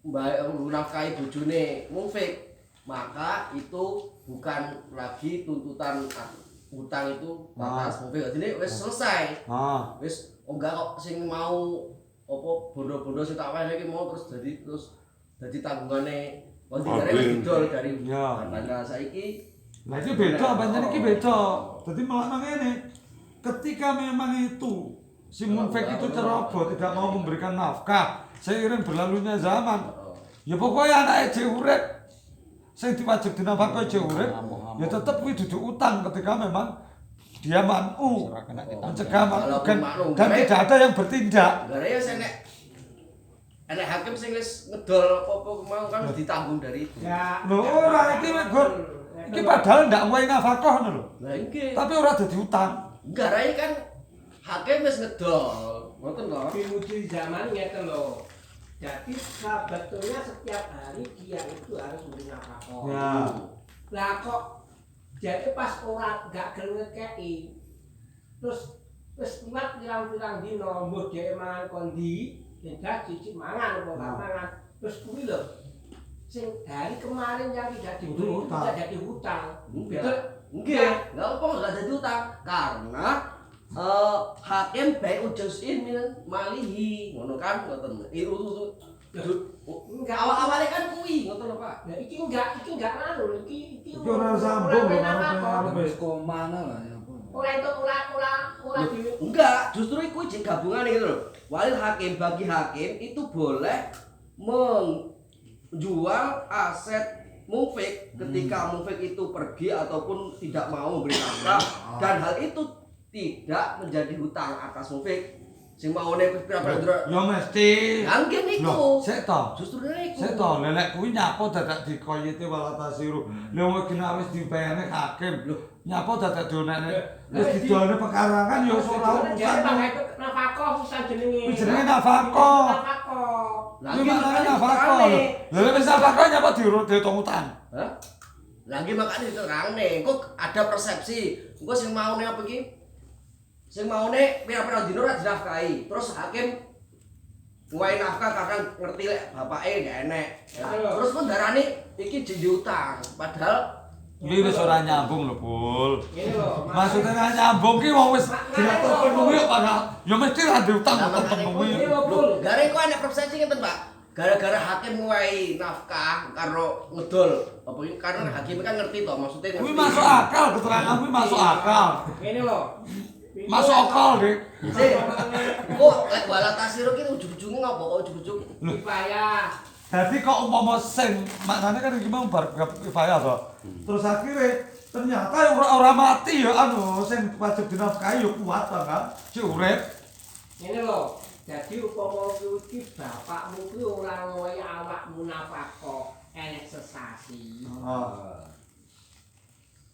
nafkahi bojone Munfik, maka itu bukan lagi tuntutan utang itu batas Munfik. Jadi wis selesai. Wis enggak kok sing mau apa bondo-bondo sing tak wene iki mau terus dadi tanggungane kontinere didol dari Banda saiki. Nah iki beda, pancen iki beda. Dadi malah ngene. Ketika memang itu si Munfik itu ceroboh tidak mau memberikan nafkah seiring berlalunya zaman, ya pokoknya anaknya jek urip sing diwajib dinafkahi jek urip, ya tetep kuwi duduk utang ketika memang dia mampu mencegah dan tidak ada yang bertindak. Gara ya enek hakim sing wis ngedol apa mau kan ditanggung dari itu. Ya, lho ora iki Gur. Iki padahal ndak wae nafkah ngono lho. Lah iki. Tapi ora dadi utang. Gara kan hakim wis ngedol. Ngoten to. Diuji zaman ngeten lho. Jadi sebetulnya setiap hari dia itu harus memberi nafkah. Ya. Lah kok jadi pas orang gak gelem ngekeki. Terus wis kuat pirang-pirang dina mbok dhek mangan kondi, enggak cicip mangan apa gak mangan. Terus kuwi lho sing hari kemarin yang tidak diberi tidak jadi hutang. Betul? Nggih, enggak apa enggak jadi utang karena hakim baik ujusin malihi ngono kan ngoten. Enggak awal-awalnya kan kuwi ngoten lho Pak. Nah iki enggak anu iki ora sambung lho wis komana lah ya. Ora itu ora enggak, justru iku jek gabungan gitu loh. Walil hakim bagi hakim itu boleh menjual aset Munfik ketika Munfik itu pergi ataupun tidak mau memberi nafkah dan hal itu tidak menjadi hutang atas Munfik. Sing maune pira-pira ya mesti. Anggen niku. Sik to. Justru niku. Sik to, lelek kuwi nyapa dadak dikoyiti walatasiru. Lha wong wis dipene hakim. Lho, nyapa dadak dionekne. Wis didolne pekarangan ya ora urusan. Nafkah susah jenenge. Wis jenenge nafkah. Lagi makane nafkah. Lha wis nafkah nyapa dihitung utang. Hah? Lagi makane diterangane. Kok ada persepsi. Engko sing maune apa iki? Sing maune pira-pira dina ora dinafkahi. Terus hakim nguwahi nafkah karena ngerti lek bapake gak enek. Terus pun darani iki diutang. Padahal iki wis ora nyambung lho, Bul. Ngene lho. Maksudnya ora nyambung ki wong wis terpenuhi kok ya mesti ra diutang terpenuhi. lho, gare kok enek persepsi ngeten, Pak. Gara-gara hakim nguwahi nafkah karo ngedol. Apa iki karena hakim kan ngerti to, maksudnya Kuwi masuk akal, keterangan kuwi masuk akal. Ngene lho. Masuk akal, Dik. Kok lek wala tasiro ki ujug-ujuge ngopo kok ujug-ujug? Kifayah. Jadi kok umpama sing maknane kan iki mau bar kifayah to. Terus akhirnya ternyata ora mati ya anu sing wajib dinafkahi ya kuat to kan. Si urip. Ngene lho. Jadi upama iki bapakmu kuwi ora ngoyo awakmu nafkah enek sesasi.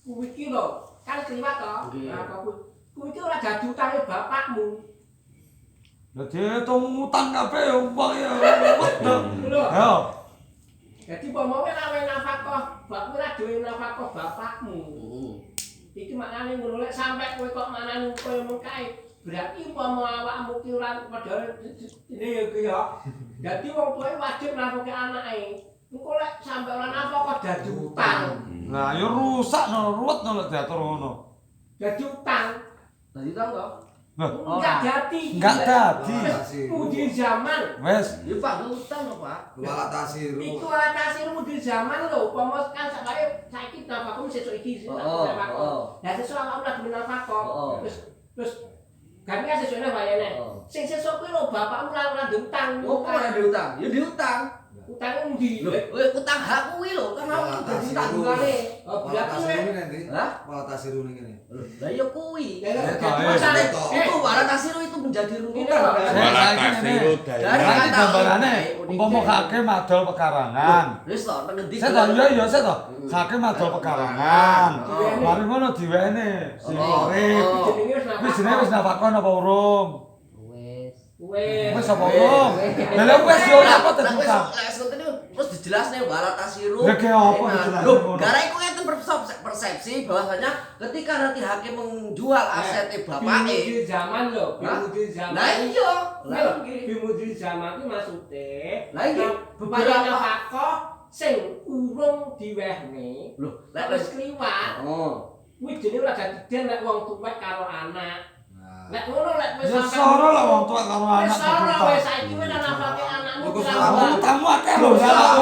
Kuwi iki lho, kan kliwat to. Nah, kuwi iki ora dadi utange bapakmu. Lah diitung utang kabeh ya wong ya. Ya. Jadi upama kowe nafkah, bapakmu ora duwe nafkah bapakmu. Iki maknane ngono lek sampe kowe kok manani koyo mengkae. Berarti umpama awakmu ki ora padha ini ya. Dadi wong tuwa wajib nafkahi anake. Engko lek sampe ora nafkah dadi utang. Nah, ya rusak no ruwet no lek diatur ngono. Dadi utang. Dadi utang to? Enggak dadi. Enggak dadi. Mudin zaman. Wes. Ya Pak, utang to, Pak. Walatasiru. Itu alatasi mudin zaman lho. Umpama kan sakake saiki nafkahmu sesuk iki. Lah sesuk awakmu lagi nafkah. Terus kan kan sesuk bayane. Sing sesuk kuwi lho bapakmu ora diutang. Opo ora diutang? Ya diutang. Utang endi? Lho, utang hak kuwi lho, kan awak dadi tanggungane. Walatasiru Hah? Walatasiru ning kene. Lah ya kuwi. Itu walatasiru itu menjadi rujukan. Walatasiru dari gambarane umpama hakim adol pekarangan. Wis to, ngendi? Saya iya saya to. Hakim adol pekarangan. Mari ngono diwene si urip. Wis jenenge wis nafakon apa urung? Wis apa urung? Lah wis yo apa terus utang. Lek ngoten terus dijelasne walatasiru. Lah ki apa dijelasne Lho, ngono? gara iku ngeten persepsi bahwasanya ketika nanti hakim menjual asetnya bapaknya. Bimudri zaman lho, bimudri zaman. Lah iya. Bimudri zaman ki maksude. Lah iki beberapa nafkah sing urung diwehne. Lho, Lek wis kliwat. Kuwi jenenge ora dadi den lek wong tuwek karo anak. Lek ngono lek wis Ya soro lah wong tua karo anak. wis ora wis saiki wis nafkah anakmu. Kamu tamu akeh lho salah.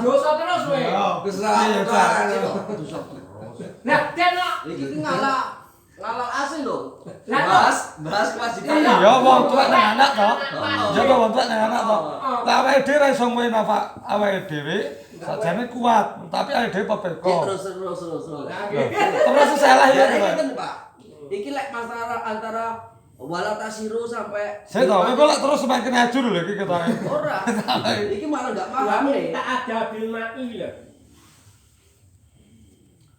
Dosa terus kowe. Kesalahan Lah den kok. Iki ki ngalah asli lho. Lah Bahas kewajiban. Iya wong tua nang anak to. Ya to wong tua nang anak to. Lah awake dhewe ra iso ngwe nafak awake dhewe. Sajane kuat, tapi awake dhewe pepeko. Terus. Terus salah ya. Ngeten, Pak. Iki lek masalah antara wala tasiru sampai Saya tau, kok lek terus semakin ajur lho iki ketane. ora. Iki malah enggak paham nih. Tak ada bil mai lho.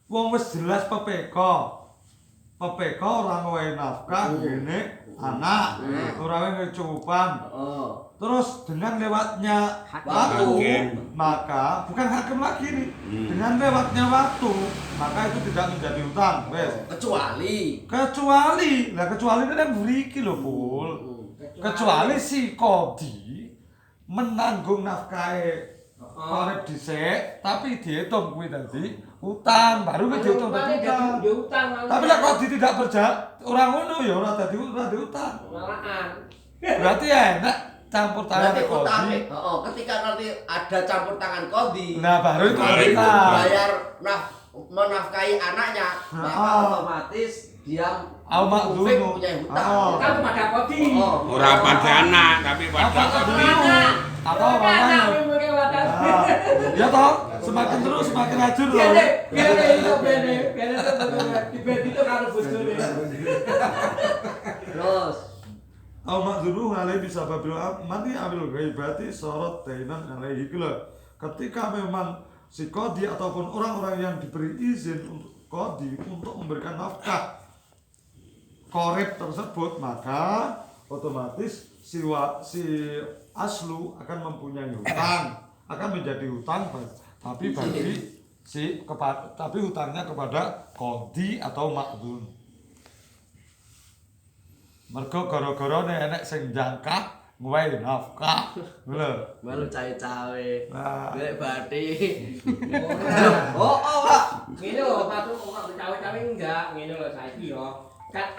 Wong wis jelas pepeko. Pepeko ora ngwehi nafkah ngene anak, ora ngwehi cukupan. Terus dengan lewatnya waktu, maka bukan hakim lagi nih. Dengan lewatnya waktu, maka itu tidak menjadi utang, wes. Kecuali ini kan mriki lho, Pul. Kecuali si Kodi menanggung nafkahe korep dhisik, tapi dihitung kuwi dadi utang, baru kuwi dihitung dadi utang. Tapi lek Kodi tidak ora ngono ya ora dadi utang. Malahan. Berarti enak campur tangan Kodi. Ketika nanti ada campur tangan Kodi. Nah, baru itu bayar menafkahi anaknya, maka otomatis dia punya hutang. Kan kepada Kodi. Ora pada anak, tapi pada Kodi. Apa namanya? Ya toh, semakin terus semakin ajur loh. Terus Al-Ma'dzuru alaihi bisababil mati amil ghaibati sorot dainan alaihi kula. Ketika memang si Kodi ataupun orang-orang yang diberi izin untuk Kodi untuk memberikan nafkah korep tersebut, maka otomatis si aslu akan mempunyai hutang, akan menjadi hutang, tapi bagi tapi hutangnya kepada Kodi atau Ma'dzun. Mergo gara-gara enek sing jangkah ngwehi nafkah. Lho, malu cawe-cawe. Nah, Golek bathi. Pak. Ngene lho, patu kok cawe-cawe enggak, ngene lho saiki yo. Kan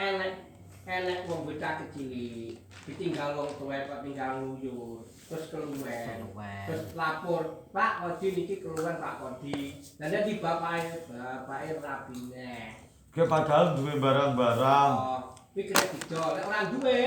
enek wong bocah kecil ditinggal wong tuwek kok tinggal nguyur. Terus keluwen. Terus lapor, Pak Kodi niki keluwen Pak Kodi. Lah nek di bapake rabine. ke padahal duwe barang-barang. Kuwi kena didol. Nek ora duwe,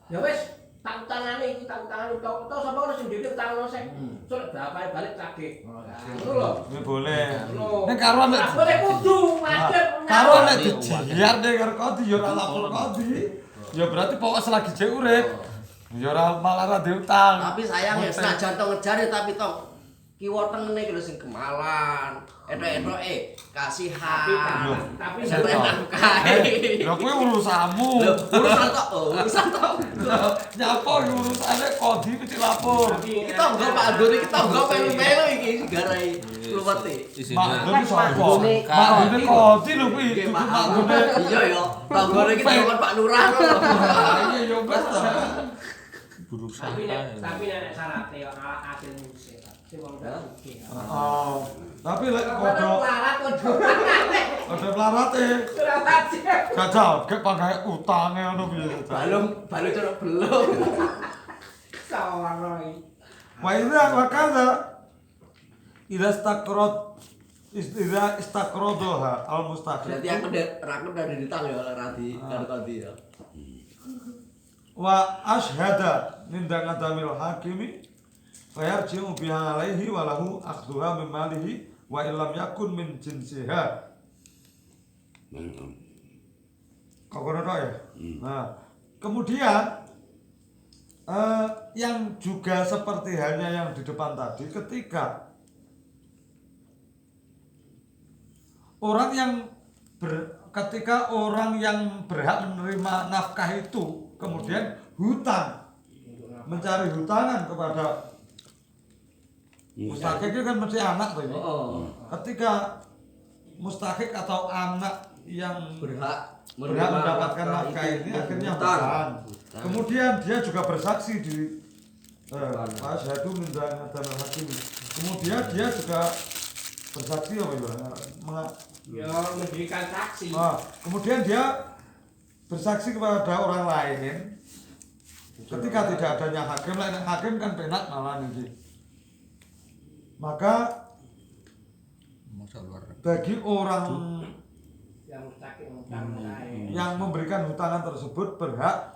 ya wis tak utangane iki, tak utangane utawa sapa ora sing dhewe utangno sing. Sok bapake balik cagek. Ngono lho. Kuwi boleh. Ngono. Nek karo nek boleh kudu madhep. karo nek dijiar nek karo Kodi ya ora lapor Kodi. Ya berarti pokok selagi jek urip ya ora malah ra diutang. Tapi sayang ya senajan to ngejar tapi to kiwa tengene iki lho sing gemalan. Etok-etoke kasihan. Tapi nafkahe. Lho kuwi urusanmu. Urusan tok. Nyapa iki urusane Kodi mesti lapor. Kita enggak Pak Andoni, kita enggak melu-melu iki garai luwete. Mak Doni sapa? Mak Doni Kodi lho kuwi. Mak Doni. Iya ya, tanggane kita kon Pak Lurah ngono. Iya ya wis ta. tapi nek syaratnya yo ala hasil musik. Sing wong oke. Oh, tapi lek kodho Larat kodho. ada pelarate. Ora wajib. Gajah, gek panggae utange ngono piye. Balung curug belum. Sawaroi. Wa idza wa kadza idza istaqradoha al mustaqim. Berarti aku rakep dari ditang ya radi karo Kodi ya. Wa ashhada nindang adamil hakimi fayarji'u biha alaihi wa lahu akhdhuha min malihi wa illam yakun min jinsiha. Kok ngono ya? Nah, kemudian yang juga seperti halnya yang di depan tadi, ketika orang yang berhak menerima nafkah itu kemudian hutang, mencari hutangan kepada mustahik itu kan mesti anak tuh ini. Ketika mustahik atau anak yang berhak mendapatkan nafkah ini akhirnya hutang. Kemudian dia juga bersaksi di Asyhadu min dan hakim. Kemudian dia juga bersaksi apa ya? Ya memberikan saksi. Kemudian dia bersaksi kepada orang lain. Ketika tidak adanya hakim kan penak malah ini. Maka bagi orang yang memberikan hutangan tersebut berhak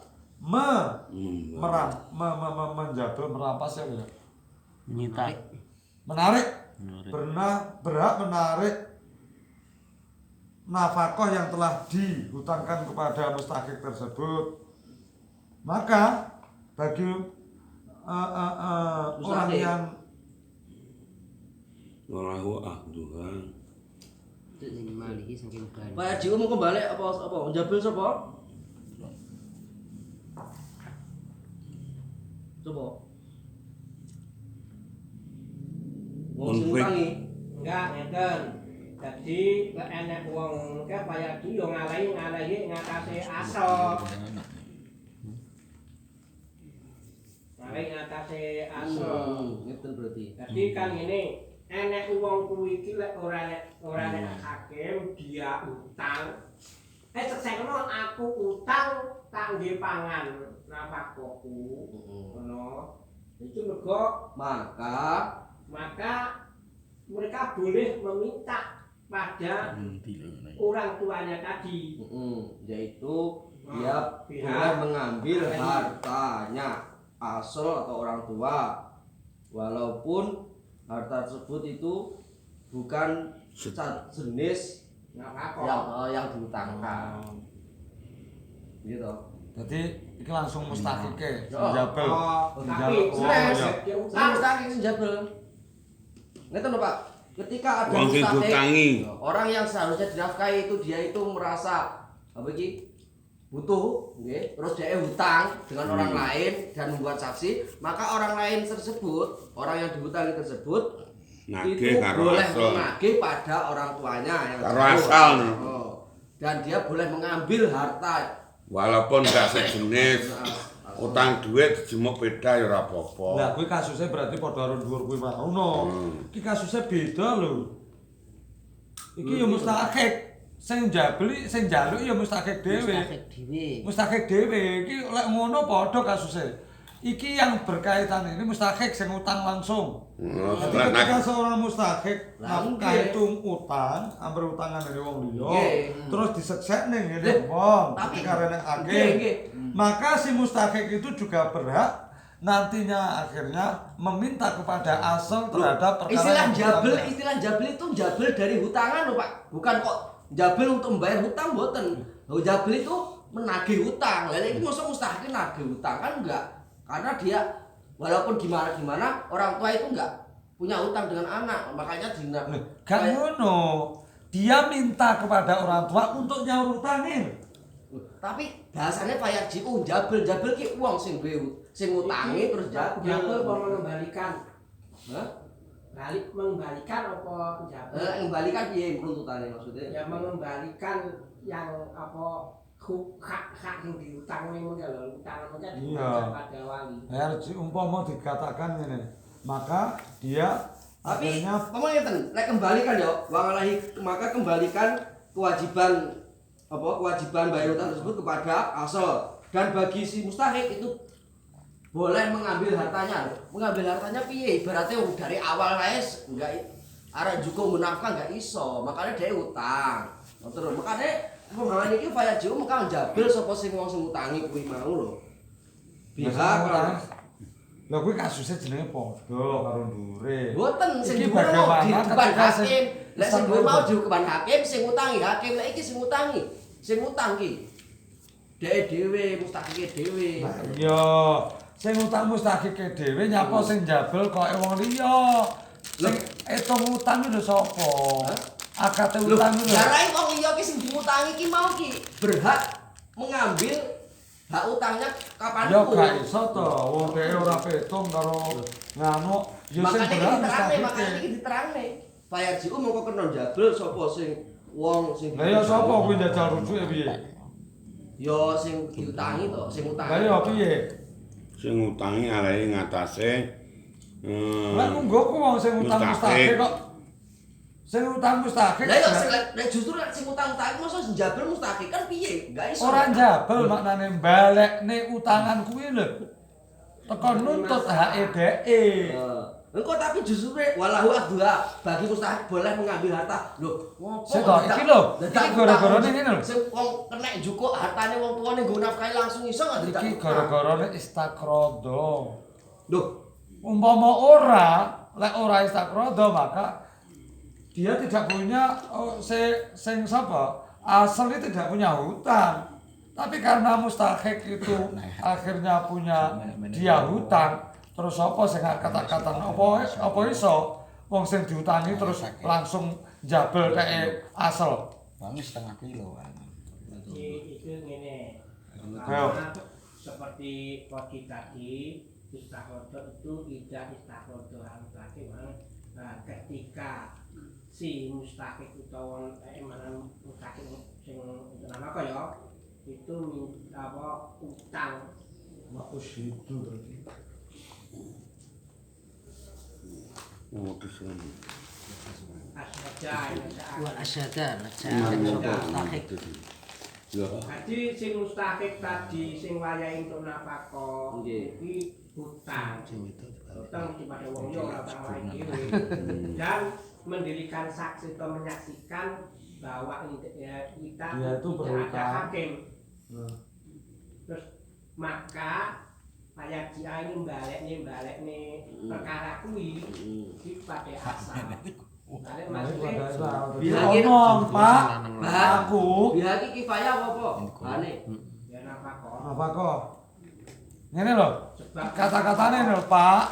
merampas ya, menarik, berhak menarik nafkah yang telah dihutangkan kepada mustahik tersebut. Maka bagi orang yang Pak Haji mau kembali apa njabel sapa? Coba. Wong sing utangi. Enggak ngeten. Jadi lek enek wong ke Pak Haji yo ngalahi ngatasi asal. Ngalahi ngatasi asal. Ngeten berarti. Jadi kan ngene, enek wong kuwi iki lek ora nek hakim dia utang. Sesekno aku utang tak nggih pangan nafkahku. Ngono. Iki mergo maka mereka boleh meminta pada orang tuanya tadi. Yaitu dia boleh mengambil hartanya asal atau orang tua walaupun harta tersebut itu bukan jenis yang dihutangkan. Gitu. jadi ini langsung mustahik njabel. Tapi Mustahik njabel. Ngeten lho Pak. Ketika ada Wong sing diutangi. orang yang seharusnya dinafkahi itu dia itu merasa apa iki? Butuh, nggih. Terus dia hutang dengan orang lain dan membuat saksi, maka orang lain tersebut, orang yang dihutangi tersebut Nagih itu karo boleh asal. menagih pada orang tuanya yang Karo jauh. asal. Dan dia boleh mengambil harta Walaupun gak sejenis utang duit dijemuk beda ya ora apa-apa. Lah kuwi kasusnya berarti padha karo dhuwur kuwi mau no. Iki kasusnya beda lho. Iki ya mustahik. Sing njabeli, sing njaluk ya mustahik dhewe. Mustahik dhewe. Iki lek ngono padha kasusnya. Iki yang berkaitan ini mustahik sing utang langsung. Jadi ketika seorang mustahik nafkah itu utang, amper utangan dari wong liya, terus diseksek ning ngene wong, ketika renek hakim. Maka si mustahik itu juga berhak nantinya akhirnya meminta kepada asal terhadap perkara istilah jabel itu jabel dari hutangan lho Pak. Bukan kok jabel untuk membayar hutang mboten. Lho jabel itu menagih hutang. Lah iki mosok mustahik nagih hutang kan enggak. Karena dia walaupun gimana orang tua itu enggak punya hutang dengan anak, makanya kan ngono. Dia minta kepada orang tua untuk nyaur utangin. Tapi bahasanya Pak Haji jabel ki wong sing ngutangi terus jabel apa mengembalikan? Mengembalikan apa jabel? Mengembalikan piye penuntutannya maksudnya? Ya mengembalikan yang apa hak yang diutang memang ya lho, utang mungkin pada wali. Haji umpama dikatakan ngene, maka dia tapi akhirnya ngeten, lek kembalikan ya, maka kembalikan kewajiban bayar utang tersebut kepada asal. Dan bagi si mustahik itu boleh mengambil hartanya. Mengambil hartanya piye? Ibaratnya dari awal guys, enggak arek juga menafkah enggak iso, makanya dia utang. Terus makanya pemahaman iki Pak Haji mengko njabel sapa sing wong sing utangi kuwi mau lho. Pihak lho kuwi kasusnya jenenge padha karo ndure. Mboten sing Iki dhuwur bagaimana di depan ketika hakim. Lek sing dhuwur mau di depan hakim sing ngutangi hakim, lek iki sing ngutangi. Sing ngutang ki dhek dhewe mustahike dhewe. Nah iya, sing utang mustahike dhewe nyapa sing njabel koke wong liya. Sing etung utang lho sapa? Akate utang lho. Jarae wong liya ki sing diutangi ki mau ki berhak mengambil hak utangnya kapanpun. Ya gak iso to, wong dhewe ora petung karo nganu, ya sing berhak mustahike. Makanya iki diterangne. Pak Haji mongko kena njabel sapa sing wong sing Lah ya sapa kuwi njajal rujuke piye? ya sing diutangi to, sing utangi. Lah ya piye? Sing ngutangi alae ngatasé Lah munggo ku wong sing utang mustahik kok. Sing utang mustahik. Lah ya sing lek justru lek sing utang-utang mosok njabel mustahik kan piye? Enggak iso. Ora njabel maknane balekne utangan kuwi lho. Teko nuntut hake dheke. Engko tapi justru walahu adua bagi mustahik boleh mengambil harta. Lho, ngopo? Sik kok iki lho. Iki gara-garane ngene lho. Sing wong kena njukuk hartane wong tuane nggo nafkahi langsung iso enggak tidak? Iki gara-garane istakrodo. Lho, Umpama lek ora istakrodo maka dia tidak punya sing sapa? Asli tidak punya hutang. Tapi karena mustahik itu akhirnya punya dia hutang, terus apa sing kata-kata apa iso wong sing diutangi terus langsung jabel kayak asal. Bang setengah kilo kan. Itu ngene. Ayo. Seperti Koci tadi, istakrodo itu tidak istakrodo harus lagi ketika si mustahik utawa mana mustahik sing nama apa ya itu minta apa utang Makus itu berarti. asyada jadi sing mustahik tadi sing wayahe untuk nafkah iki utang kepada wong yo ora utang wae dhewe dan mendirikan saksi atau menyaksikan bahwa kita Dia itu tidak ada berhutang. hakim. Terus maka ayat dia ini balik nih perkara kuwi iki pada asal. Balik maksudnya Bilangin ngomong, Pak. Bah, Aku bilangin kifayah apa? Bane. ya nafkah. apa kok? Ngene lho. Kata-katane lho, Pak.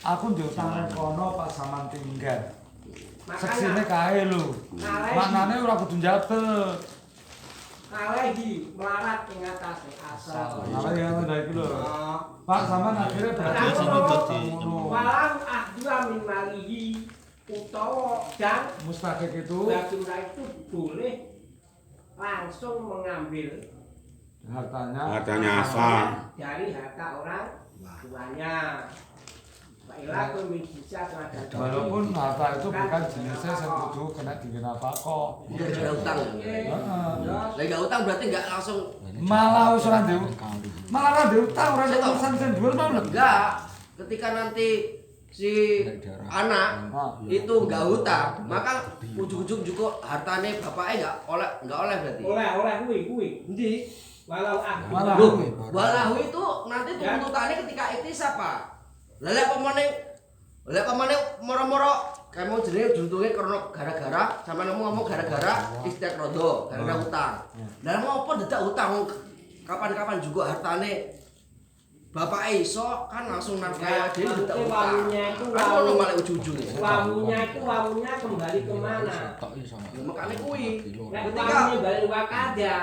Aku diutang kono pas sampean tinggal. Seksine kae lho. Maknane ora kudu njabel. Kalih iki melarat ing atase asal. Malah yang ada iki lho. Pak sampean akhirnya berarti ngono. Walau ahdua min malihi utawa dan Mustahik itu Bajura itu boleh langsung mengambil hartanya asal. dari harta orang tuanya. Baiklah tuh bisa terhadap walaupun harta itu bukan jenisnya yang kudu kena dinafkah. Udah ada utang. Lah enggak utang berarti enggak langsung Malah wis ora ndek. Malah ora ndek utang ora ndek urusan sing dhuwur mau lho. enggak. Ketika nanti si anak itu enggak hutang, maka ujung-ujung juga hartane bapaknya enggak oleh berarti. oleh kuwi. Endi? Walau aku Malah. Loh, walahu itu nanti tuntutannya ketika iktisab, Pak. Lah lek pamane moro-moro kamu jenenge juntunge karena gara-gara sama ngomong gara-gara istakrodo, gara-gara utang. Lah ngopo dadak utang kapan-kapan juga hartane bapak iso kan langsung nafkah dhewe dadak utang. Walunya itu Kan ono malah ujung-ujunge. walunya kembali kemana? Ya makane kuwi. Ketika balik wakaja,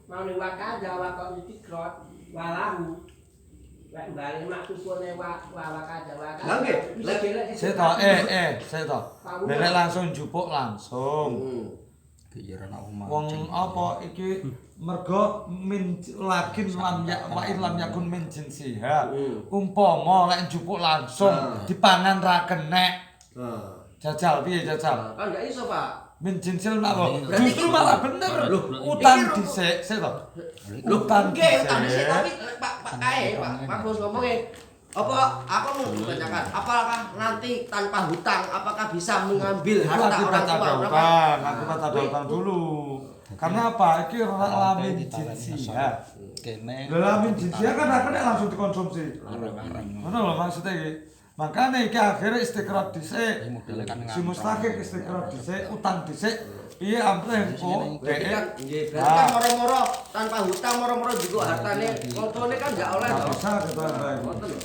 mau nih wakaja wakon dikrot walahu. Lek balik maksudane wakaja. Lah nggih, Saya toh. Nek langsung jupuk langsung. Pikiran aku mau. Wong apa iki mergo min lakin lam ya wa lam yakun min jinsiha. Umpama lek jupuk langsung dipangan ra kenek. Jajal piye jajal? Kan enggak iso, Pak. Min jinsil napa? Berarti Justru malah bener. Utang dhisik, sik to. Utang Nggih, utang dhisik dhisik. tapi Pak Bos ngomongin apa aku mau bertanyakan apakah nanti tanpa hutang apakah bisa mengambil Itu harta akibat orang tua ada utang, akibat ada utang dulu. Karena apa? Iki lamin jinsiha. Kene. Lamin jinsiha kan akhirnya langsung dikonsumsi. Arang-arang. Ngono lho maksudnya iki. Makanya iki akhirnya istiqrar dhisik. Modele kan Si mustahik istiqrar dhisik, utang dhisik. Piye ampleh kok berarti kan dhek. nggih berarti kan moro-moro tanpa hutang moro-moro juga hartane kontone kan enggak oleh Nggak toh. bisa gitu Mbak. Ngoten lho.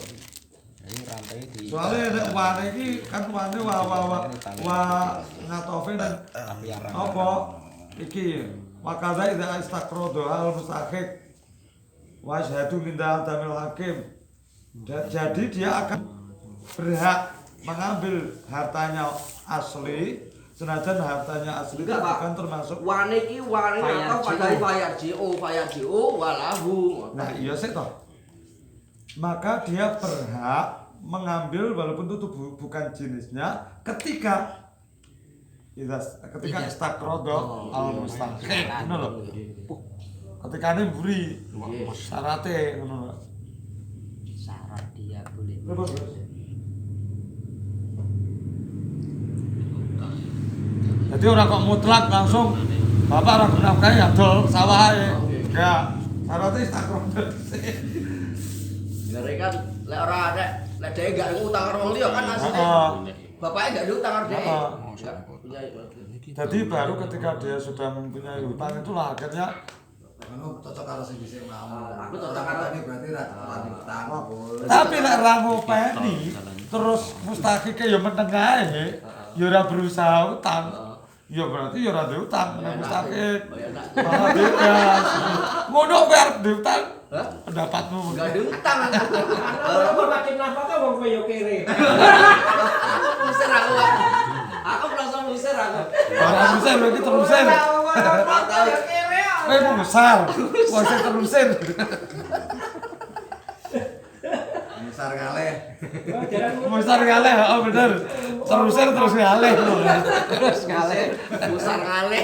Ini rantai di. Soalnya nek wane iki kan wane wa ngatofe dan Tapi arang. apa iki wakaza idza istaqrodo al mustahik wa syahadu min damil hakim. Jadi dia akan berhak mengambil hartanya asli senajan hartanya asli Enggak, Pak. kan termasuk. Wane iki wane atau padahal bayar JO walahu. Nah, iya sih toh. Maka dia berhak mengambil walaupun itu bukan jenisnya ketika istakrodo al mustaqim ngono lho. Ketika ini mburi syaratnya ngono lho. Syarat dia boleh. Jadi orang kok mutlak langsung bapak orang nafkahi ya dol sawah ya syaratnya istakrodo Gare kan lek ora lek dhewe gak ngutang karo wong liya kan asline. Bapaknya gak diutang karo dhewe. Jadi baru ketika dia sudah mempunyai hutang itulah akhirnya Anu cocok karo sing dhisik mau. Aku cocok karo ini berarti ra utang. tapi lek ra ngopeni terus mustakike ya menengah ya ora berusaha utang. Ya berarti ya ora diutang nek mustakik. Malah bebas. Ngono bar diutang. Pendapatmu. Gak diutang. Karena kalau makin nafkah kan wong kowe yo kere. Musir aku. Aku langsung musir aku. Orang bisa berarti terusir. Kowe mau besar. Wong sing terusir. Besar kalih. Besar ngaleh, oh bener. Terusir terus ngaleh. Terus ngalih, musar ngalih.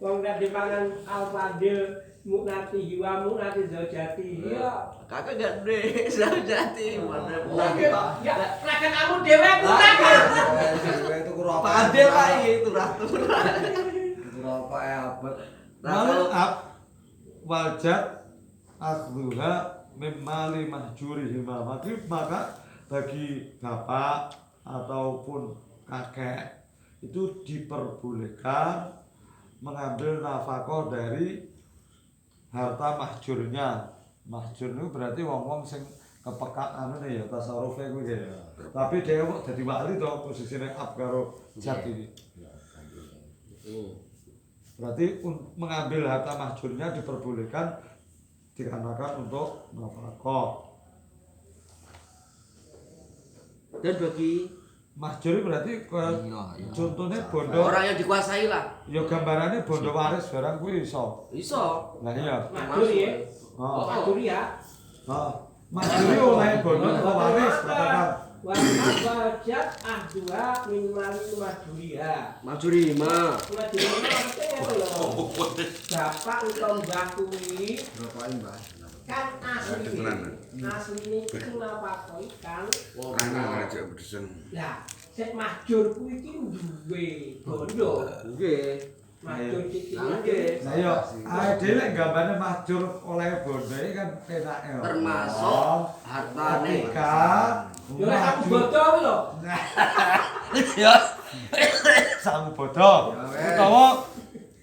Wong nek dipangan al-fadil muknati hiwa muknati zaujati. Iya. Kakak gak duwe zaujati. Ya, rakan kamu dhewe kurang. Itu rokok. Padel lah itu turah-turah. Itu rokok abet. Maaf wajat akhduha mimali mahjurihi maka bagi bapak ataupun kakek itu diperbolehkan mengambil nafkah dari harta mahjurnya. Mahjur itu berarti wong-wong sing kepekaan anu ya tasarufe kuwi ya. Tapi dia kok dadi wali to posisine ab karo jati. Berarti mengambil harta mahjurnya diperbolehkan dikarenakan untuk nafkah. Dan bagi Mahjur berarti contohnya bondo. orang yang dikuasai lah. Ya gambarannya bondo waris barang kuwi iso. Iso. Lah iya. Madur ya. Oh. Madur ya. Mahjur oleh bondo atau waris katakan. Wajat ahduha mimali maduriha. Majuri mah. Maduriha maksudnya lho. Bapak utawa mbah kuwi Rokokin, Mbak. kan asli ini itu nafkah ikan. Ana aja pedesen. Lah, sik mahjur kuwi iki duwe bondo. Nggih. Mahjur iki Nggih. Lah iya, dhewe gambarnya mahjur oleh bondo iki kan penake. Termasuk hartane. Kan. Yo lek aku bodo kuwi lho. Ya. Sang bodo. Utawa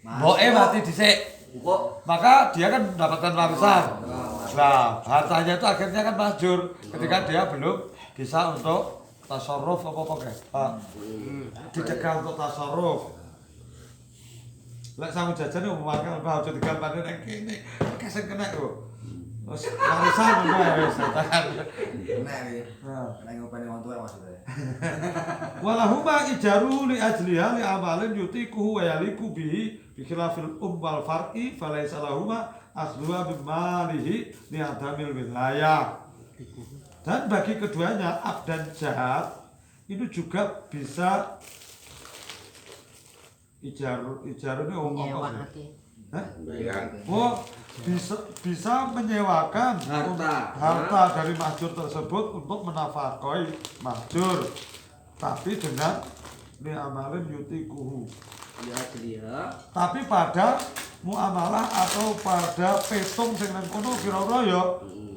mboke mati dhisik. Kok Maka dia kan mendapatkan warisan. Nah, hartanya itu akhirnya kan mahjur ketika dia belum bisa untuk tasarruf apa-apa guys. Dicegah untuk tasarruf. Lek sangu jajan yo mangkel aja digampane nang kene. Keseng kena yo. Wis warisan ngono wis tahan. Nek iki. Nek ngopeni wong tuwa maksudnya. Walahuma ijaru li ajliha li amalin yutiquhu wa yaliku bihi bi khilafil wal far'i falaysa lahuma akhduha bimalihi li adamil wilayah. Dan bagi keduanya ab dan jahat itu juga bisa ijaru ini apa sih? Oh, bisa menyewakan harta dari mahjur tersebut untuk menafkahi mahjur, tapi dengan amalin yutikuhu. ya dia. Tapi pada muamalah atau pada petung sing nang kono kira-kira ya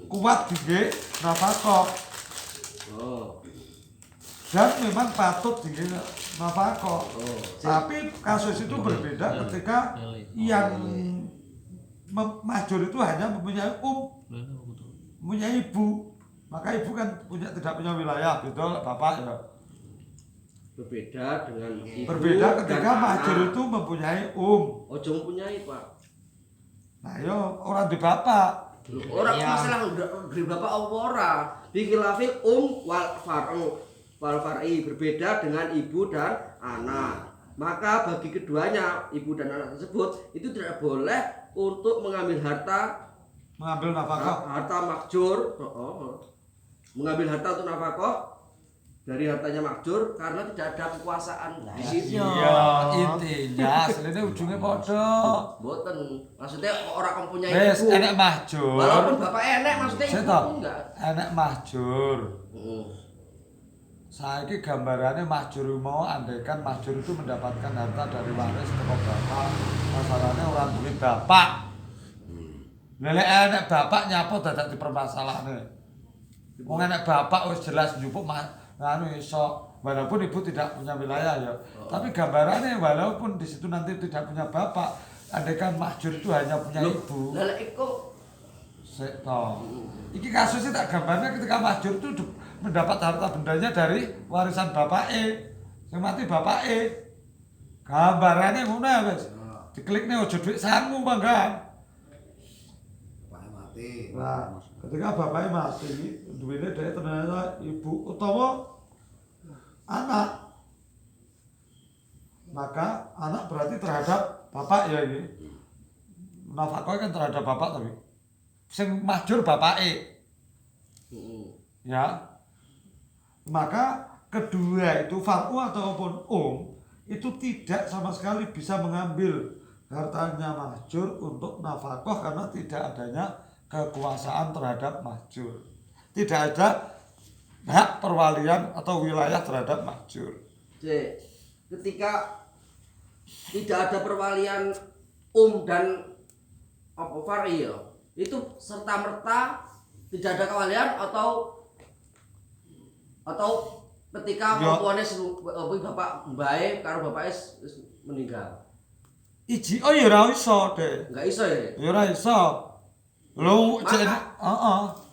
kuat dige nafkah. Oh. Dan memang patut dige nafkah. Tapi kasus itu berbeda ketika yang mahjur itu hanya mempunyai mempunyai ibu. Maka ibu kan tidak punya wilayah, betul bapak ya. Berbeda dengan ibu. Berbeda ketika mahjur itu mempunyai Ojo mempunyai, Pak. Nah, yo orang di bapak. Orang masalah dari bapak ora. Bikilafil wal far'i berbeda dengan ibu dan anak. maka bagi keduanya ibu dan anak tersebut itu tidak boleh untuk mengambil mengambil nafkah. harta makjur, mengambil harta untuk nafkah dari hartanya makjur karena tidak ada kekuasaan di situ. Iya, intinya aslinya ujungnya padha. Boten, maksudnya orang mempunyai Wes ibu. enek mahjur. Walaupun bapak enek, maksudnya Saya ibu tahu. enggak. Enek mahjur. Heeh. Saiki gambarannya mahjur mau andaikan mahjur itu mendapatkan harta dari waris ke bapak. Masalahnya orang duit bapak. Lelek enek bapak nyapo dadak dipermasalahne. Wong enek bapak wis jelas njupuk nganu iso walaupun ibu tidak punya wilayah ya. Tapi gambarannya walaupun di situ nanti tidak punya bapak, andaikan mahjur itu hanya punya ibu. Lelek iku Sik to. Iki kasusnya tak gambarnya ketika mahjur itu mendapat harta bendanya dari warisan bapake. Sing mati bapake. Gambarannya ngono ya, Wes. Diklikne aja dhuwit sangu mangga. Bapaknya mati. Nah, ketika bapaknya mati, duwene dhek ternyata ibu utawa anak. Maka anak berarti terhadap bapak ya ini. Nafkah kan terhadap bapak tapi sing mahjur bapake. Ya. Maka kedua itu far'u ataupun itu tidak sama sekali bisa mengambil hartanya mahjur untuk nafkah karena tidak adanya kekuasaan terhadap mahjur. Tidak ada hak perwalian atau wilayah terhadap mahjur. ketika tidak ada perwalian dan fari ya, itu serta merta tidak ada kewalian atau ketika perempuannya bapak baik karo bapaknya meninggal. Iji oh ya ora iso, Dek. Enggak iso ya. Ya ora iso. Lho,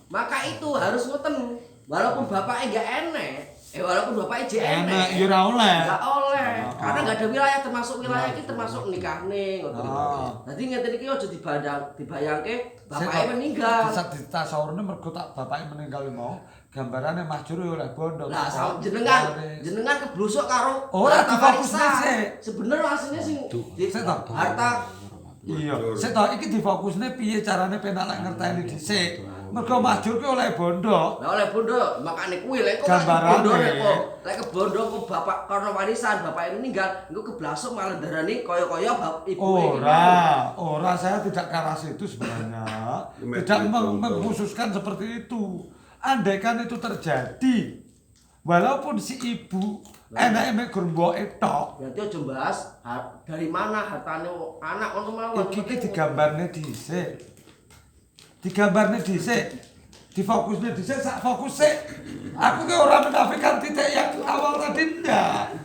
Maka itu harus ngoten. Walaupun bapaknya enggak enek, walaupun bapaknya jek enek. Ya ora oleh. Enggak oleh. Karena enggak ada wilayah, termasuk wilayah iki termasuk nikahne ngoten. Dadi ngeten iki aja dibayangke bapaknya meninggal. Bisa ditasawurne mergo tak bapaknya meninggal mau. Gambarane mahjur oleh bondo. Lah jenengan keblosok karo ora difokusne sik. Sebenarnya asline sing harta iya. Sik to iki difokusne piye carane penak lek ngerteni dhisik. Mergo mahjur ki oleh bondo. Lah oleh bondo makane kuwi lek kok gambarane lek kebondo kok bapak karena warisan bapaknya meninggal engko keblosok malah darani kaya-kaya ibu Ora saya tidak ke arah situ sebenarnya. Tidak mengkhususkan seperti itu. Andaikan itu terjadi, walaupun si ibu enake mek gurmboke tok. Berarti aja bahas dari mana hartane anak ono mawon. Iki digambarne dhisik. Digambarne dhisik. Difokusne dhisik sak fokus sik. Aku ki ora menafikan titik yang awal tadi ndak.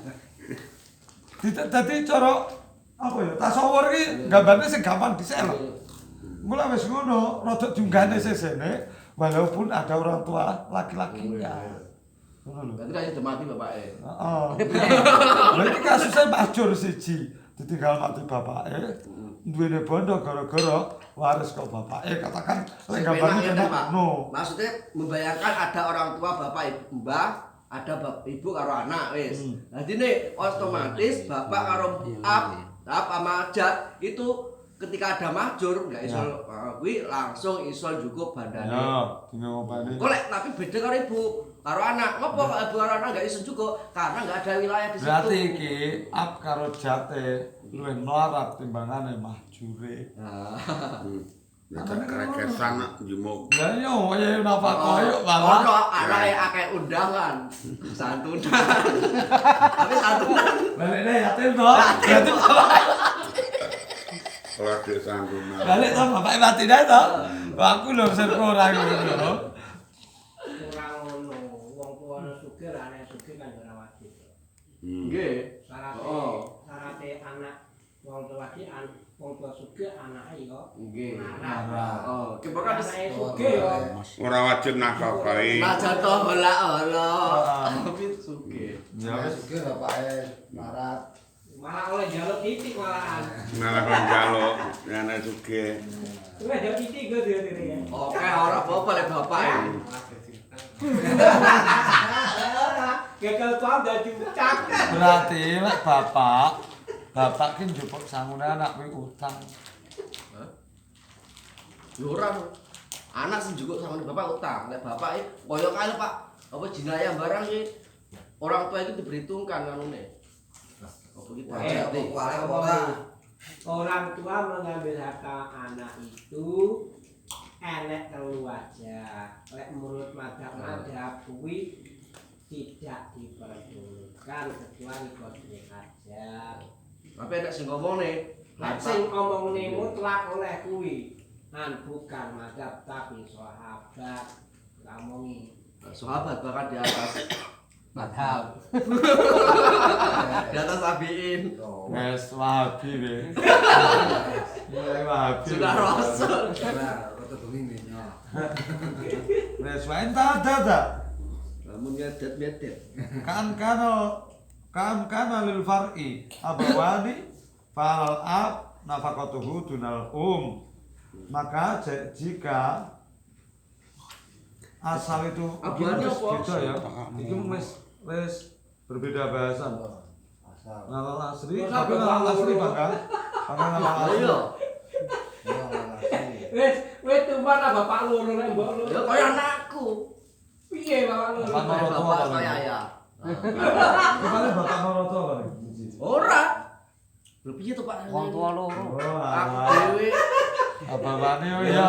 Dadi cara apa ya? Tasawur ki gambarne sing gampang dhisik lho. Mula wis ngono, rada diunggahne sesene. Walaupun ada orang tua laki-lakinya. Berarti kan mati bapaknya. Heeh. Lha iki kasusnya mahjur siji, ditinggal mati bapake. Duwene bondo gara-gara waris kok bapake. Katakan lek gambarnya no. Maksudnya membayangkan ada orang tua bapak mbah, ada ibu karo anak wis. Dadi nek otomatis bapak karo sama jat itu ketika ada mahjur enggak iso kuwi langsung iso cukup bandane. Ya, dino ngopane. Golek tapi beda karo ibu, karo anak. Ngopo kok ibu karo anak enggak iso cukup? Karena enggak ada wilayah di situ. Berarti iki ab karo jate luwih melarat timbangane mahjure. Ya kerekesan jumuk. Lah yo ya nafkah yo malah. Ono anake akeh undangan. Santunan. Tapi santunan. Balik yatim to. Yatim Kalau di santunan. balik to bapak mati dah to. Aku lho serko ora ngono. Ora ngono, wong tuane sugih ra anak sugih kan ora wajib. Nggih. Syarate anak wong tua iki wong tua sugih anake yo. Nggih. Nah, Kepokan anake sugih yo. Ora wajib nafkahi. Najan to holak-holok. Tapi sugih. Ya wis Sugih bapake marat. Malah oleh jaluk titik malahan. Malah kan jaluk anak sugih. Kuwi jaluk titik go dhewe ya. Oke, ora apa-apa lek bapak. gagal paham dadi ucap. Berarti lek bapak ki njupuk sangune anak kuwi utang. Lho ora. Anak sing njukuk sama bapak utang. Nek bapak koyo kali Pak, apa jenayah barang iki orang tua itu diperhitungkan kanune. Apa iki Eh, berarti? orang tua mengambil harta anak itu enek telu aja. Lek menurut madhab kuwi tidak diperbolehkan kecuali kodhe aja. Tapi ada sing ngomone, Lek sing omongne mutlak oleh kuwi bukan madhab tapi sahabat. Ngomongi sahabat bahkan di atas madhab. di atas tabiin. Wes wahabi we. Mulai wahabi. Sudah rasul. Nah, kata begini. Wes wae ada. Namun ngedet-ngedet. Kan lil far'i abawani fal ab nafaqatuhu dunal maka jika asal itu Abawani wis apa? beda ya itu wis berbeda bahasa Asal. ngalal asli Masa tapi ngalal bapak asli loro? bahkan ngalal asli Ayo. wis tumpah lah bapak loro nek mbok loro. Ya koyo anakku. Piye bapak loro? Bapak Kayak Noroto bapak apa kayak nih? ayah. kemarin bapak Noroto apa nih? Ora. Lho piye to Pak? Wong tua loro. Oh, Aku alah. dhewe Abawani oh ya